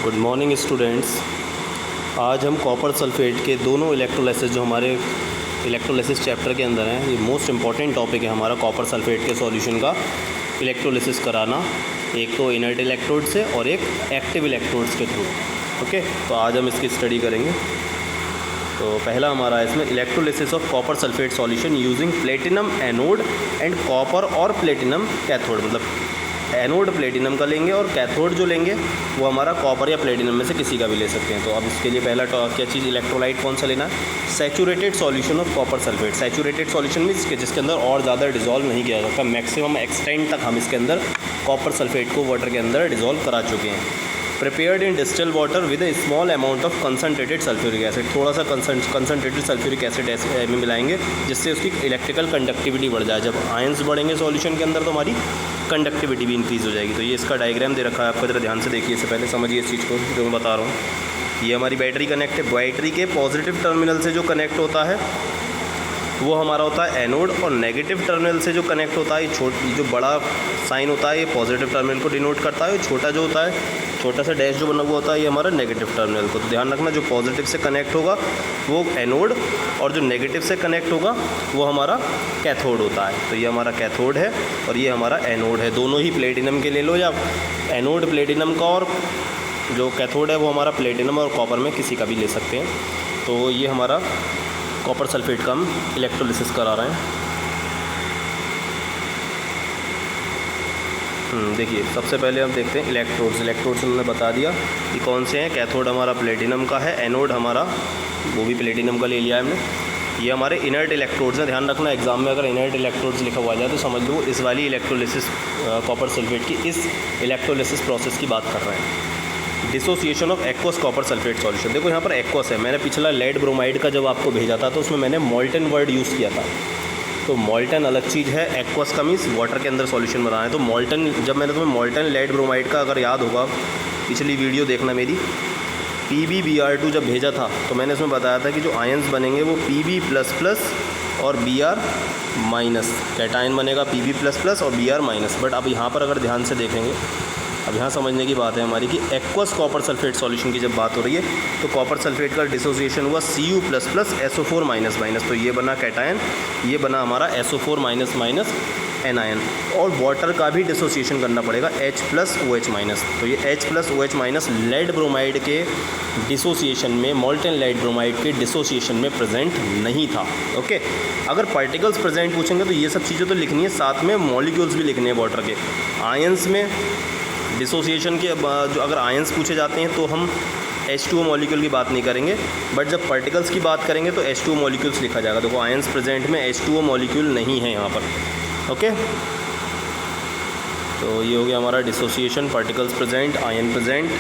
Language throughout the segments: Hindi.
Good morning students. आज हम कॉपर सल्फेट के दोनों इलेक्ट्रोलाइसिस जो हमारे इलेक्ट्रोलाइसिस चैप्टर के अंदर हैं, ये मोस्ट इंपॉर्टेंट टॉपिक है हमारा कॉपर सल्फेट के सॉल्यूशन का इलेक्ट्रोलाइसिस कराना, एक तो इनर्ट इलेक्ट्रोड से और एक एक्टिव इलेक्ट्रोड्स के थ्रू। ओके, तो आज हम इसकी स्टडी करेंगे। तो पहला हमारा इसमें electrolysis of copper sulphate solution using platinum anode and copper और प्लेटिनम कैथोड। मतलब एनोड प्लेटिनम का लेंगे और कैथोड जो लेंगे वो हमारा कॉपर या प्लेटिनम में से किसी का भी ले सकते हैं। तो अब इसके लिए पहला क्या चीज़, इलेक्ट्रोलाइट कौन सा लेना है? Saturated solution of copper sulphate. Saturated solution means जिसके अंदर और ज़्यादा डिजोल्व नहीं किया जाता, मैक्सिमम एक्सटेंट तक हम इसके अंदर कॉपर सल्फेट को वाटर के अंदर डिजोल्व करा चुके हैं। Prepared in distil water with A small amount of concentrated sulphuric acid. थोड़ा सा कंसनट्रेटेड सल्फ्यूरिक एसिड में मिलाएंगे जिससे उसकी इलेक्ट्रिकल कंडक्टिविटी बढ़ जाए। जब आयंस बढ़ेंगे सॉल्यूशन के अंदर तो हमारी कंडक्टिविटी भी इंक्रीज़ हो जाएगी। तो ये इसका डायग्राम दे रखा है, आपको ज़रा ध्यान से देखिए, इससे पहले समझिए इस चीज़ को जो मैं बता रहा हूँ। ये हमारी बैटरी कनेक्ट है। बैटरी के पॉजिटिव टर्मिनल से जो कनेक्ट होता है वो हमारा होता है एनोड, और नेगेटिव टर्मिनल से जो कनेक्ट होता है, ये जो बड़ा साइन होता है ये पॉजिटिव टर्मिनल को डिनोट करता है, छोटा जो होता है, छोटा सा डैश जो बना हुआ होता है ये हमारा नेगेटिव टर्मिनल को। तो ध्यान रखना, जो पॉजिटिव से कनेक्ट होगा वो एनोड और जो नेगेटिव से कनेक्ट होगा वो हमारा कैथोड होता है। तो ये हमारा कैथोड है और ये हमारा एनोड है। दोनों ही प्लेटिनम के ले लो, या एनोड प्लेटिनम का और जो कैथोड है वो हमारा प्लेटिनम और कॉपर में किसी का भी ले सकते हैं। तो ये हमारा कॉपर सल्फेट का हम इलेक्ट्रोलिसिस करा रहे हैं। देखिए, सबसे पहले हम देखते हैं इलेक्ट्रोड्स। इलेक्ट्रोड्स उन्होंने बता दिया कि कौन से हैं। कैथोड हमारा प्लेटिनम का है, एनोड हमारा वो भी प्लेटिनम का ले लिया है हमने। ये हमारे इनर्ट इलेक्ट्रोड्स हैं। ध्यान रखना, एग्जाम में अगर इनर्ट इलेक्ट्रोड्स लिखा हुआ जाए तो समझ लो इस वाली इलेक्ट्रोलिसिस कॉपर सल्फेट की इस इलेक्ट्रोलिसिस प्रोसेस की बात कर रहे हैं। Dissociation of aqueous copper sulphate solution. देखो यहाँ पर एक्वस है। मैंने पिछला लेड ब्रोमाइड का जब आपको भेजा था तो उसमें मैंने मॉल्टन वर्ड यूज़ किया था। तो मॉल्टन अलग चीज़ है, एक्वस का मीन्स वाटर के अंदर सॉल्यूशन बनाना है। तो मॉल्टन, जब मैंने तुम्हें मॉल्टन लेड ब्रोमाइड का अगर याद होगा, पिछली वीडियो देखना मेरी, PbBr2 जब भेजा था तो मैंने उसमें बताया था कि जो आयंस बनेंगे वो Pb++ और Br-, कैटायन बनेगा Pb++ और Br-। बट अब यहाँ पर अगर ध्यान से देखेंगे, अब यहाँ समझने की बात है हमारी कि एक्वस कॉपर सल्फेट सॉल्यूशन की जब बात हो रही है तो कॉपर सल्फेट का डिसोसिएशन हुआ Cu++ SO4-। तो ये बना कैटायन, ये बना हमारा SO4- एनायन। और वाटर का भी डिसोसिएशन करना पड़ेगा H+OH-। तो ये H+OH- लेड ब्रोमाइड के डिसोसिएशन में, मॉल्टन लेड ब्रोमाइड के डिसोसिएशन में प्रेजेंट नहीं था। ओके, अगर पार्टिकल्स प्रेजेंट पूछेंगे तो ये सब चीज़ें तो लिखनी है, साथ में मॉलिक्यूल्स भी लिखने हैं वाटर के। आयंस में डिसोसिएशन के जो अगर आयंस पूछे जाते हैं तो हम H2O मॉलिक्यूल की बात नहीं करेंगे, बट जब पार्टिकल्स की बात करेंगे तो H2O मॉलिक्यूल्स लिखा जाएगा। देखो आयंस प्रेजेंट में H2O मॉलिक्यूल नहीं है यहाँ पर। ओके, तो ये हो गया हमारा dissociation, particles present, ion present.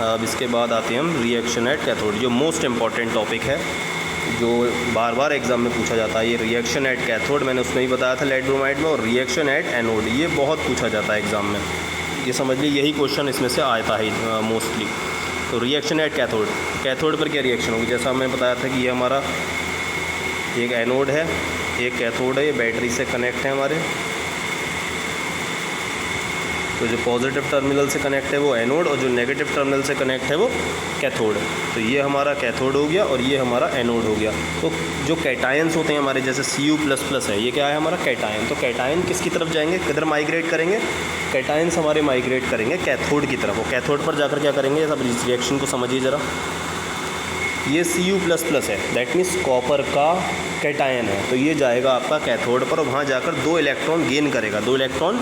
अब इसके बाद आते हैं हम रिएक्शन एट कैथोड, जो मोस्ट इंपॉर्टेंट टॉपिक है, जो बार बार एग्जाम में पूछा जाता है। ये रिएक्शन एट कैथोड मैंने उसमें ही बताया था लेड ब्रोमाइड में, और रिएक्शन एट एनोड ये बहुत पूछा जाता है एग्ज़ाम में। ये समझ लीजिए यही क्वेश्चन इसमें से आता है मोस्टली। तो रिएक्शन एट कैथोड, कैथोड पर क्या रिएक्शन होगी? जैसा हमने बताया था कि ये हमारा एक एनोड है, एक कैथोड है, ये बैटरी से कनेक्ट है हमारे। तो जो पॉजिटिव टर्मिनल से कनेक्ट है वो एनोड, और जो नेगेटिव टर्मिनल से कनेक्ट है वो कैथोड। तो ये हमारा कैथोड हो गया और ये हमारा एनोड हो गया। तो जो कैटायंस होते हैं हमारे, जैसे Cu++ है, ये क्या है हमारा कैटायन। तो कैटायन किसकी तरफ जाएंगे, किधर माइग्रेट करेंगे? कैटायंस हमारे माइग्रेट करेंगे कैथोड की तरफ। वो कैथोड पर जाकर क्या करेंगे, सब रिएक्शन को समझिए ज़रा। ये Cu++ है, दैट मीन्स कॉपर का कैटायन है। तो ये जाएगा आपका कैथोड पर और वहाँ जाकर 2 इलेक्ट्रॉन गेन करेगा, 2 इलेक्ट्रॉन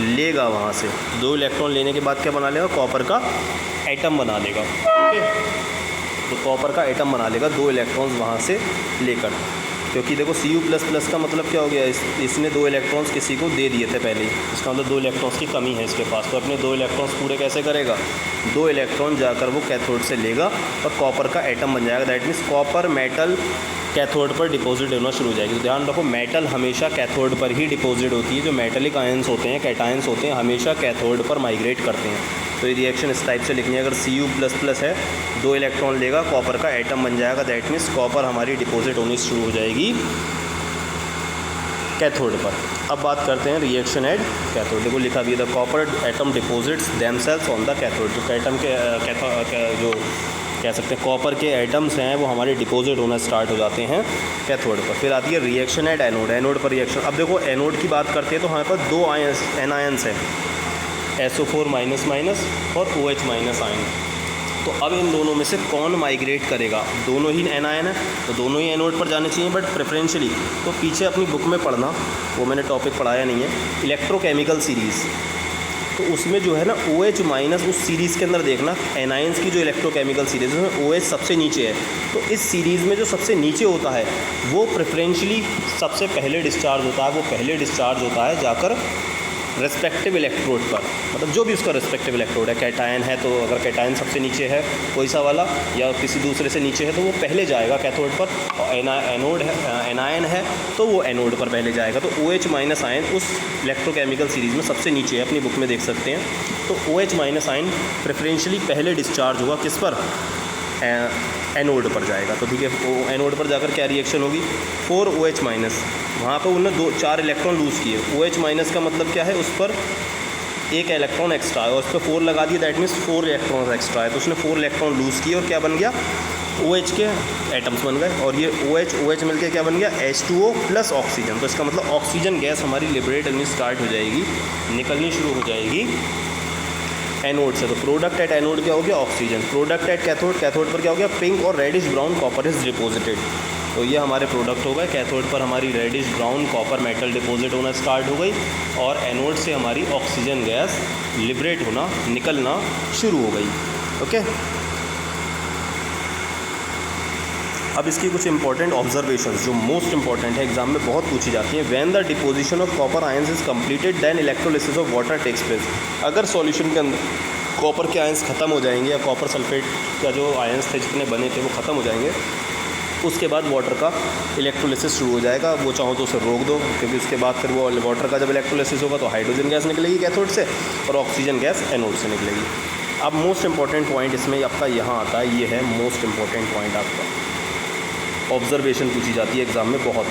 लेगा वहाँ से। 2 इलेक्ट्रॉन लेने के बाद क्या बना लेगा, कॉपर का एटम बना लेगा। ओके, तो कॉपर का एटम बना लेगा 2 इलेक्ट्रॉन्स वहाँ से लेकर। क्योंकि देखो Cu++ का मतलब क्या हो गया, इसने 2 इलेक्ट्रॉन्स किसी को दे दिए थे पहले ही, इसका मतलब 2 इलेक्ट्रॉन्स की कमी है इसके पास। तो अपने 2 इलेक्ट्रॉन्स पूरे कैसे करेगा, 2 इलेक्ट्रॉन जाकर वो कैथोड से लेगा और कॉपर का एटम बन जाएगा। That means copper metal cathode पर डिपॉजिट होना शुरू हो जाएगी। तो ध्यान रखो, मेटल हमेशा कैथोड पर ही डिपॉजिट होती है। जो मेटेलिक आयंस होते हैं, कैटायंस होते हैं, हमेशा कैथोड पर माइग्रेट करते हैं। तो ये रिएक्शन इस टाइप से लिखनी है। अगर Cu++ है, 2 इलेक्ट्रॉन लेगा, कॉपर का एटम बन जाएगा। दैट मीन्स कॉपर हमारी डिपॉजिट होनी शुरू हो जाएगी कैथोड पर। अब बात करते हैं रिएक्शन एट कैथोड। देखो लिखा भी है, the copper atom deposits themselves on the cathode. जो एटम के जो कह सकते हैं कॉपर के एटम्स हैं वो हमारे डिपॉजिट होना स्टार्ट हो जाते हैं कैथोड पर। फिर आती है रिएक्शन एट एनोड। एनोड पर रिएक्शन। अब देखो एनोड की बात करते हैं तो हमारे पास दो आयंस एनायंस हैं, SO4- और OH- आयन। तो अब इन दोनों में से कौन माइग्रेट करेगा? दोनों ही एनायन है तो दोनों ही एनोड पर जाने चाहिए, बट प्रेफरेंशियली तो पीछे अपनी बुक में पढ़ना, वो मैंने टॉपिक पढ़ाया नहीं है, इलेक्ट्रोकेमिकल सीरीज़। तो उसमें जो है ना OH- उस सीरीज़ के अंदर देखना एनायंस की जो इलेक्ट्रोकेमिकल सीरीज़ है उसमें OH सबसे नीचे है। तो इस सीरीज़ में जो सबसे नीचे होता है वो प्रेफरेंशली सबसे पहले डिस्चार्ज होता है। वो पहले डिस्चार्ज होता है जाकर रेस्पेक्टिव इलेक्ट्रोड पर, मतलब जो भी उसका रेस्पेक्टिव इलेक्ट्रोड है। कैटायन है तो अगर कैटायन सबसे नीचे है कोई सा वाला या किसी दूसरे से नीचे है तो वो पहले जाएगा कैथोड पर, और एनोड है एनायन है तो वो एनोड पर पहले जाएगा। तो OH- आयन उस इलेक्ट्रोकेमिकल सीरीज़ में सबसे नीचे है, अपनी बुक में देख सकते हैं। तो OH- आयन प्रेफरेंशली पहले डिस्चार्ज होगा किस पर? एनोड पर जाएगा। तो ठीक है, वो एनोड पर जाकर क्या रिएक्शन होगी? 4OH-, वहाँ पर उन्होंने 4 इलेक्ट्रॉन लूज़ किए। OH- का मतलब क्या है? उस पर एक इलेक्ट्रॉन एक्स्ट्रा है और उस पर 4 लगा दिया, दैट मीन्स 4 इलेक्ट्रॉन एक्स्ट्रा है। तो उसने 4 इलेक्ट्रॉन लूज़ किए और क्या बन गया? OH के एटम्स बन गए। और ये OH मिलकर क्या बन गया? H2O plus oxygen. तो इसका मतलब ऑक्सीजन गैस हमारी लिबरेट होनी स्टार्ट हो जाएगी, निकलनी शुरू हो जाएगी एनोड से। तो प्रोडक्ट एट एनोड क्या हो गया? Oxygen. Product at cathode, cathode पर क्या हो गया? पिंक और reddish brown copper is deposited. तो ये हमारे प्रोडक्ट हो गए। कैथोड पर हमारी reddish brown copper metal deposit होना स्टार्ट हो गई और एनोड से हमारी ऑक्सीजन गैस लिबरेट होना, निकलना शुरू हो गई। ओके, अब इसकी कुछ इंपॉर्टेंट ऑब्जर्वेशंस जो मोस्ट इंपॉर्टेंट है, एग्जाम में बहुत पूछी जाती है। When the deposition of copper ions is completed then electrolysis of water takes place. अगर सॉल्यूशन के अंदर कॉपर के आयंस ख़त्म हो जाएंगे या कॉपर सल्फेट का जो आयंस थे जितने बने थे वो ख़त्म हो जाएंगे, उसके बाद वाटर का इलेक्ट्रोलिसिस शुरू हो जाएगा। वो चाहो तो उसे रोक दो, क्योंकि उसके बाद फिर वो वाटर का जब इलेक्ट्रोलिसिस होगा तो हाइड्रोजन गैस निकलेगी कैथोड से और ऑक्सीजन गैस एनोड से निकलेगी। अब मोस्ट इंपॉर्टेंट पॉइंट इसमें आपका यहाँ आता है, ये है मोस्ट इंपॉर्टेंट पॉइंट। आपका ऑब्जर्वेशन पूछी जाती है एग्ज़ाम में बहुत।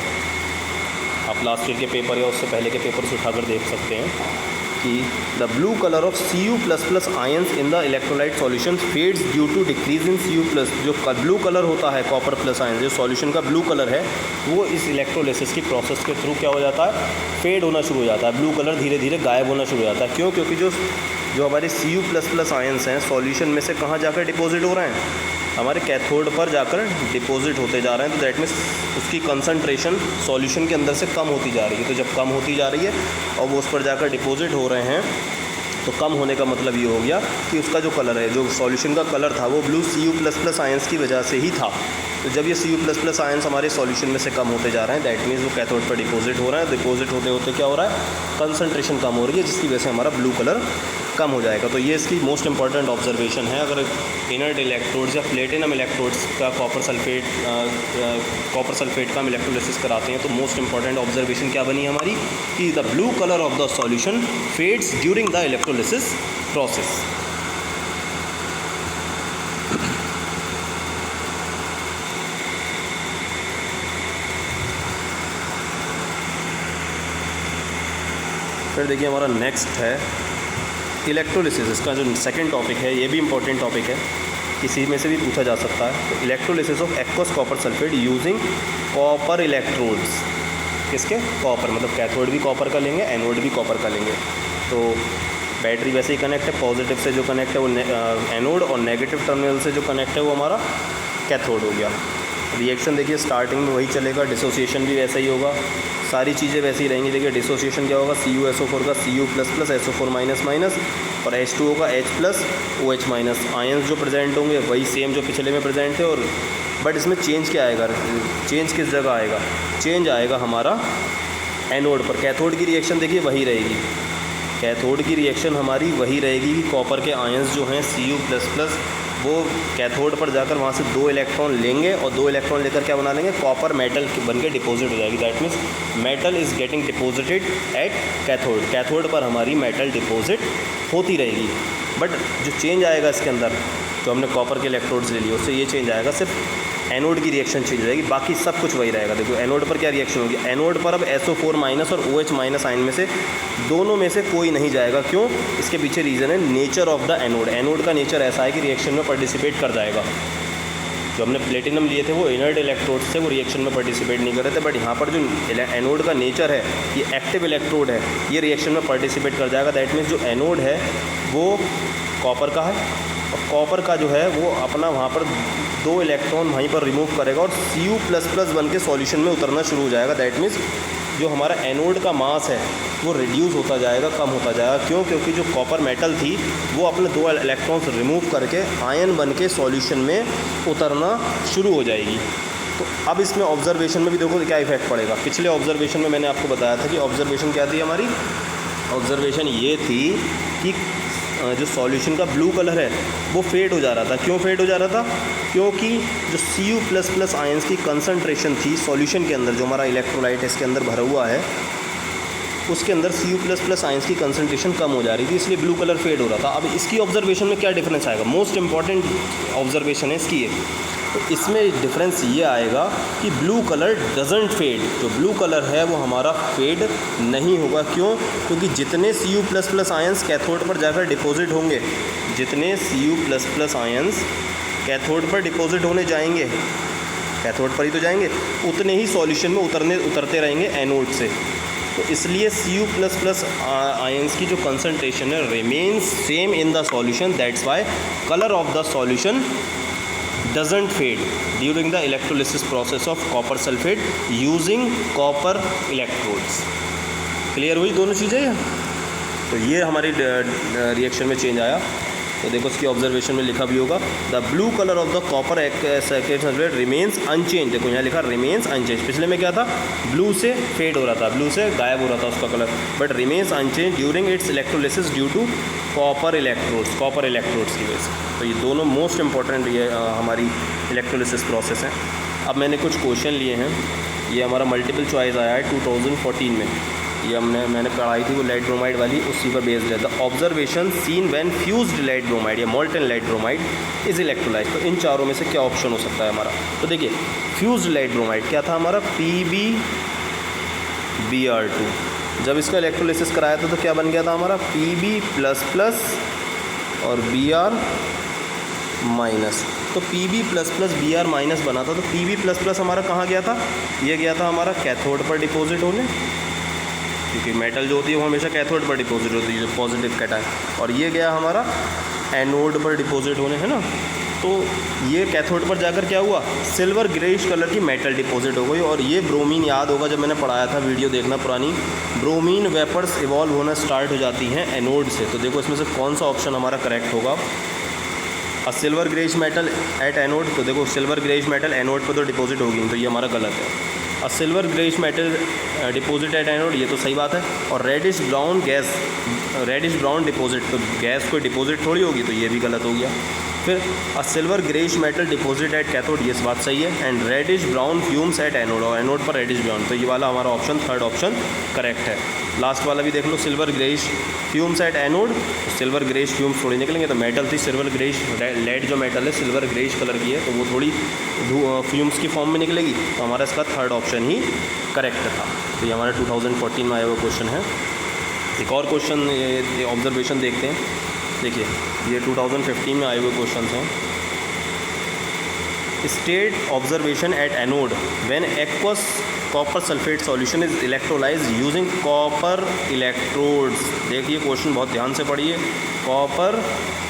आप लास्ट ईयर के पेपर या उससे पहले के पेपर से उठाकर देख सकते हैं कि the blue colour of Cu++ ions in the electrolyte solution fades due to decrease in Cu+। जो ब्लू कलर होता है कॉपर प्लस आयंस, जो सॉल्यूशन का ब्लू कलर है वो इस इलेक्ट्रोलिसिस की प्रोसेस के थ्रू क्या हो जाता है? फेड होना शुरू हो जाता है। ब्लू कलर धीरे धीरे गायब होना शुरू हो जाता है। क्यों? क्योंकि जो हमारे Cu++ आयंस हैं सॉल्यूशन में से कहाँ जाकर डिपॉजिट हो रहे हैं? हमारे कैथोड पर जाकर डिपॉजिट होते जा रहे हैं। तो दैट मीन्स उसकी कंसंट्रेशन सॉल्यूशन के अंदर से कम होती जा रही है। तो जब कम होती जा रही है और वो उस पर जाकर डिपॉजिट हो रहे हैं तो कम होने का मतलब ये हो गया कि उसका जो कलर है, जो सॉल्यूशन का कलर था वो ब्लू Cu++ आयंस की वजह से ही था। तो जब ये Cu++ आयंस हमारे सॉल्यूशन में से कम होते जा रहे हैं दैट मीन्स वो कैथोड पर डिपॉजिट हो रहे हैं। डिपॉजिट होते होते क्या हो रहा है? कंसंट्रेशन कम हो रही है, जिसकी वजह से हमारा ब्लू कलर कम हो जाएगा। तो ये इसकी मोस्ट इंपॉर्टेंट ऑब्जर्वेशन है। अगर इनर्ट इलेक्ट्रोड्स या प्लेटिनम इलेक्ट्रोड्स का कॉपर सल्फेट का हम इलेक्ट्रोलिसिस कराते हैं तो मोस्ट इंपॉर्टेंट ऑब्जर्वेशन क्या बनी हमारी कि the blue colour of the solution fades during the electrolysis process. फिर देखिए हमारा नेक्स्ट है इलेक्ट्रोलिसिस। इसका जो सेकंड टॉपिक है ये भी इंपॉर्टेंट टॉपिक है, किसी में से भी पूछा जा सकता है। तो electrolysis of aqueous copper sulphate using copper electrodes. किसके? कॉपर, मतलब कैथोड भी कॉपर का लेंगे, एनोड भी कॉपर का लेंगे। तो बैटरी वैसे ही कनेक्ट है, पॉजिटिव से जो कनेक्ट है वो एनोड और नेगेटिव टर्मिनल से जो कनेक्ट है वो हमारा कैथोड हो गया। रिएक्शन देखिए स्टार्टिंग में वही चलेगा, डिसोसिएशन भी वैसा ही होगा, सारी चीज़ें वैसी ही रहेंगी। देखिए डिसोसिएशन क्या होगा? CuSO4 का Cu++ SO4- और H2O का H+OH-। आयंस जो प्रेजेंट होंगे वही सेम जो पिछले में प्रेजेंट थे, और बट इसमें चेंज क्या आएगा? चेंज किस जगह आएगा? चेंज आएगा हमारा एनोड पर। कैथोड की रिएक्शन देखिए वही रहेगी, कैथोड की रिएक्शन हमारी वही रहेगी कि कॉपर के आयंस जो हैं Cu++ वो कैथोड पर जाकर वहाँ से 2 इलेक्ट्रॉन लेंगे और 2 इलेक्ट्रॉन लेकर क्या बना लेंगे? कॉपर मेटल बन के डिपोजिट हो जाएगी। That means metal is getting deposited eight cathode. Cathode पर हमारी मेटल डिपोजिट होती रहेगी, बट जो चेंज आएगा इसके अंदर, जो हमने कॉपर के इलेक्ट्रोड्स ले लिए उससे ये चेंज आएगा सिर्फ एनोड की रिएक्शन चेंज हो जाएगी, बाकी सब कुछ वही रहेगा। देखो एनोड पर क्या रिएक्शन होगी, एनोड पर अब SO4- और OH- आयन में से दोनों में से कोई नहीं जाएगा। क्यों? इसके पीछे रीज़न है nature of the anode. Anode का नेचर ऐसा है कि रिएक्शन में पार्टिसिपेट कर जाएगा। जो हमने प्लेटिनम लिए थे वो इनर्ट इलेक्ट्रोड से, वो रिएक्शन में पार्टिसिपेट नहीं कर रहे थे, बट यहाँ पर जो एनोड का नेचर है, ये एक्टिव इलेक्ट्रोड है, ये रिएक्शन में पार्टिसिपेट कर जाएगा। दैट मीन्स जो एनोड है वो कॉपर का है, और कॉपर का जो है वो अपना वहाँ पर 2 इलेक्ट्रॉन वहीं पर रिमूव करेगा और Cu++ बन के सॉल्यूशन में उतरना शुरू हो जाएगा। दैट मीन्स जो हमारा एनोड का मास है वो रिड्यूस होता जाएगा, कम होता जाएगा। क्यों? क्योंकि जो कॉपर मेटल थी वो अपने 2 इलेक्ट्रॉन्स रिमूव करके आयन बन के सॉल्यूशन में उतरना शुरू हो जाएगी। तो अब इसमें ऑब्जर्वेशन में भी देखो क्या इफेक्ट पड़ेगा। पिछले ऑब्जर्वेशन में मैंने आपको बताया था कि ऑब्जर्वेशन क्या थी हमारी, ऑब्जर्वेशन ये थी कि जो सॉल्यूशन का ब्लू कलर है वो फेड हो जा रहा था। क्यों फेड हो जा रहा था? क्योंकि जो Cu++ आयंस की कंसंट्रेशन थी सॉल्यूशन के अंदर, जो हमारा इलेक्ट्रोलाइट इसके अंदर भरा हुआ है उसके अंदर Cu++ आयंस की कंसंट्रेशन कम हो जा रही थी, इसलिए ब्लू कलर फेड हो रहा था। अब इसकी ऑब्जर्वेशन में क्या डिफरेंस आएगा, मोस्ट इंपॉर्टेंट ऑब्जर्वेशन है इसकी ये। तो इसमें डिफरेंस ये आएगा कि ब्लू कलर डजंट फेड। जो ब्लू कलर है वो हमारा फेड नहीं होगा। क्यों? क्योंकि जितने Cu++ आयंस कैथोड पर जाकर डिपॉजिट होंगे, जितने Cu++ आयंस कैथोड पर डिपॉजिट होने जाएंगे, कैथोड पर ही तो जाएंगे, उतने ही सॉल्यूशन में उतरते रहेंगे एनोड से। तो इसलिए Cu++ आयंस की जो कंसंट्रेशन है remains same in the solution. That's why colour of the solution doesn't fade during the electrolysis process of copper sulfate using copper electrodes। Clear हुई दोनों चीज़ें? तो ये हमारी रिएक्शन में चेंज आया। तो देखो इसकी ऑब्जर्वेशन में लिखा भी होगा, the blue colour of the copper sulphate remains unchange. देखो यहाँ लिखा रिमेन्स अनचेंज। पिछले में क्या था, ब्लू से फेड हो रहा था, ब्लू से गायब हो रहा था उसका colour, but remains unchange during its electrolysis due to copper electrodes की वजह से। तो ये दोनों मोस्ट इंपॉर्टेंट ये हमारी इलेक्ट्रोलिसिस प्रोसेस है। अब मैंने कुछ क्वेश्चन लिए हैं, ये हमारा मल्टीपल चॉइस आया है 2014 में। ये मैंने पढ़ाई थी वो लेड ब्रोमाइड वाली, उसी पर बेस्ड है। The observation seen when fused lead bromide या molten lead bromide is electrolysed. तो इन चारों में से क्या ऑप्शन हो सकता है हमारा? तो देखिए फ्यूज्ड लेड ब्रोमाइड क्या था हमारा, PbBr2। जब इसका इलेक्ट्रोलिसिस कराया था तो क्या बन गया था हमारा, Pb++ और Br-। तो Pb++ Br- बना था। तो Pb++ हमारा कहाँ गया था, ये गया था हमारा कैथोड पर डिपॉजिट होने, क्योंकि मेटल जो होती है वो हमेशा कैथोड पर डिपॉजिट होती है, जो पॉजिटिव कैटायन, और ये गया हमारा एनोड पर डिपॉजिट होने, है ना। तो ये कैथोड पर जाकर क्या हुआ, सिल्वर ग्रेइश कलर की मेटल डिपॉजिट हो गई। और ये ब्रोमीन, याद होगा जब मैंने पढ़ाया था, वीडियो देखना पुरानी, ब्रोमीन वेपर्स इवॉल्व होना स्टार्ट हो जाती हैं एनोड से। तो देखो इसमें से कौन सा ऑप्शन हमारा करेक्ट होगा, अ silver greyish metal at anode. तो देखो सिल्वर ग्रेइश मेटल एनोड पर तो डिपॉजिट होगी, तो ये हमारा गलत है। A silver greyish metal deposit at anode, ये तो सही बात है। और reddish brown gas, reddish brown deposit, तो गैस कोई डिपॉजिट थोड़ी होगी, तो ये भी गलत हो गया। फिर a silver greyish metal deposit at cathode, ये बात सही है। And reddish brown fumes at anode, और एनोड पर रेडिश ब्राउन, तो ये वाला हमारा ऑप्शन, थर्ड ऑप्शन करेक्ट है। लास्ट वाला भी देख लो, silver greyish fumes at anode, silver greyish fumes थोड़ी निकलेंगे, तो मेटल थी सिल्वर ग्रेइश, लेड जो मेटल है सिल्वर ग्रेइश कलर की है, तो वो थोड़ी फ्यूम्स की फॉर्म में निकलेगी, तो हमारा इसका थर्ड ऑप्शन ही करेक्ट था। तो ये हमारा 2014 में आया हुआ क्वेश्चन है। एक और क्वेश्चन ये ऑब्जर्वेशन देखते हैं। देखिए ये 2015 में आए हुए क्वेश्चन हैं। State observation at anode when aqueous copper sulphate solution is electrolysed using copper electrodes. देखिए क्वेश्चन बहुत ध्यान से पढ़िए, कॉपर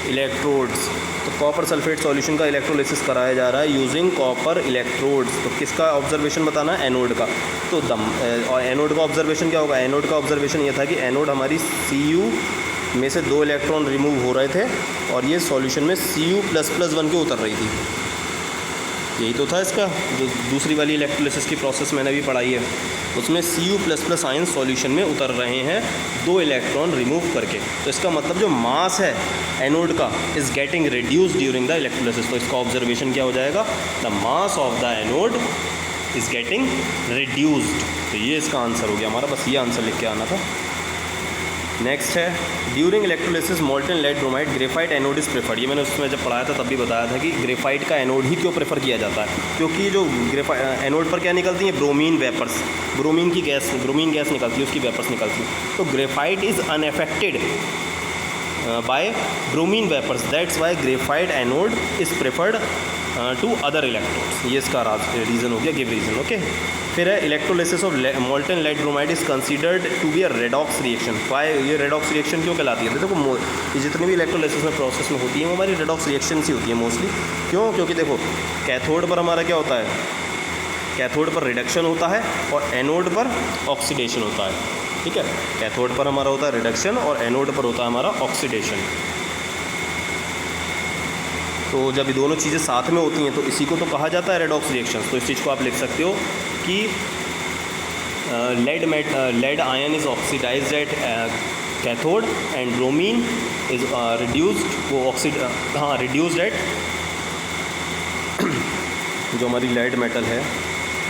इलेक्ट्रोड्स। तो कॉपर सल्फेट सॉल्यूशन का इलेक्ट्रोलिसिस कराया जा रहा है यूजिंग कॉपर इलेक्ट्रोड्स। तो किसका ऑब्जर्वेशन बताना है, एनोड का। तो और एनोड का ऑब्जर्वेशन क्या होगा, एनोड का ऑब्जर्वेशन ये था कि एनोड हमारी Cu में से 2 इलेक्ट्रॉन रिमूव हो रहे थे और ये सॉल्यूशन में Cu++ बन के उतर रही थी। यही तो था इसका, जो दूसरी वाली इलेक्ट्रोलिसिस की प्रोसेस मैंने भी पढ़ाई है, उसमें Cu++ आयन सॉल्यूशन में उतर रहे हैं 2 इलेक्ट्रॉन रिमूव करके। तो इसका मतलब जो मास है एनोड का is getting reduced during the electrolysis. तो इसका ऑब्जर्वेशन क्या हो जाएगा, the mass of the anode is getting reduced. तो ये इसका आंसर हो गया हमारा, बस ये आंसर लिख के आना था। नेक्स्ट है during electrolysis molten lead bromide graphite anode is preferred. ये मैंने उसमें जब पढ़ाया था तब भी बताया था कि ग्रेफाइट का एनोड ही क्यों प्रेफर किया जाता है, क्योंकि जो एनोड पर क्या निकलती है, ब्रोमीन वेपर्स, ब्रोमीन गैस निकलती है, उसकी वेपर्स निकलती है। तो graphite is unaffected by bromine vapours, that's why graphite anode is preferred to other electrodes. ये इसका रीज़न हो गया, गिव रीज़न। ओके, फिर है electrolysis of molten lead bromide is considered to be a redox reaction. Why ये रेडॉक्स रिएक्शन क्यों कहलाती है? देखो ये जितनी भी इलेक्ट्रोलिसिस में प्रोसेस में होती है वो हमारी रेडॉक्स रिएक्शन ही होती है मोस्टली। क्यों? क्योंकि देखो कैथोड पर हमारा क्या होता है, कैथोड पर रिडक्शन होता है और एनोड पर ऑक्सीडेशन होता है। ठीक है, कैथोड पर हमारा होता है रिडक्शन और एनोड पर होता है हमारा ऑक्सीडेशन। तो जब ये दोनों चीज़ें साथ में होती हैं तो इसी को तो कहा जाता है रेडॉक्स रिएक्शन। तो इस चीज़ को आप लिख सकते हो कि lead ion is oxidised at cathode and bromine is reduced, reduced at जो हमारी लेड मेटल है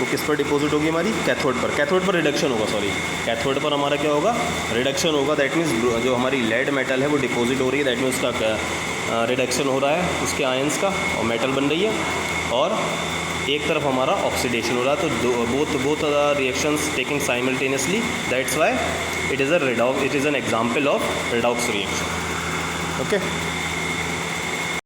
वो किस पर डिपॉजिट होगी, हमारी कैथोड पर। कैथोड पर रिडक्शन होगा, सॉरी कैथोड पर हमारा क्या होगा, रिडक्शन होगा। दैट मीन्स जो हमारी लेड मेटल है वो डिपॉजिट हो रही है, दैट मीन्स उसका रिडक्शन हो रहा है उसके आयंस का और मेटल बन रही है, और एक तरफ हमारा ऑक्सीडेशन हो रहा है। तो both reactions taking simultaneously, that's why it is an example of redox reaction. Okay.